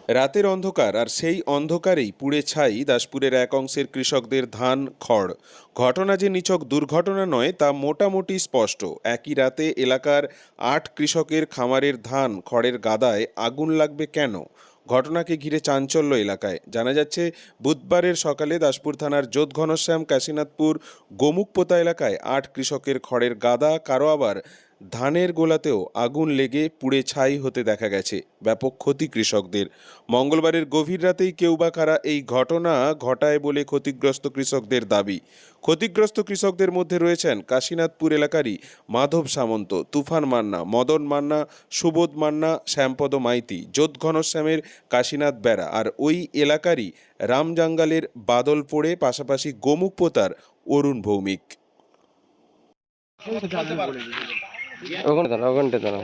রাতের অন্ধকার আর সেই অন্ধকারেই পুড়ে ছাই দাসপুরের এক অংশের কৃষকদের ধান খড়। ঘটনা যে নিছক দুর্ঘটনা নয় তা মোটামুটি স্পষ্ট। একই রাতে এলাকার ৮ কৃষকের খামারের ধান খড়ের গাদায় আগুন লাগবে কেন? ঘটনাকে ঘিরে চাঞ্চল্য এলাকায়। জানা যাচ্ছে, বুধবারের সকালে দাসপুর থানার যোধঘনশ্যাম কাশীনাথপুর গোমুখপোতা এলাকায় ৮ কৃষকের খড়ের গাদা, কারো আবার ধানের গোলাতেও আগুন লেগে পুড়ে ছাই হতে দেখা গেছে। ব্যাপক ক্ষতি কৃষকদের। মঙ্গলবারের গভীর রাতেই কেউ বা কারা এই ঘটনা ঘটায় বলে ক্ষতিগ্রস্ত কৃষকদের দাবি। ক্ষতিগ্রস্ত কৃষকদের মধ্যে রয়েছেন কাশীনাথপুর এলাকারই মাধব সামন্ত, তুফান মান্না, মদন মান্না, সুবোধ মান্না, শ্যামপদ মাইতি, যোধঘনশ্যামের কাশীনাথ বেড়া আর ওই এলাকারই রামজাঙ্গালের বাদল পোড়ে, পাশাপাশি গোমুখপোতার অরুণ ভৌমিক। ওখানে দাঁড়াও, ওখানটা দাঁড়াও।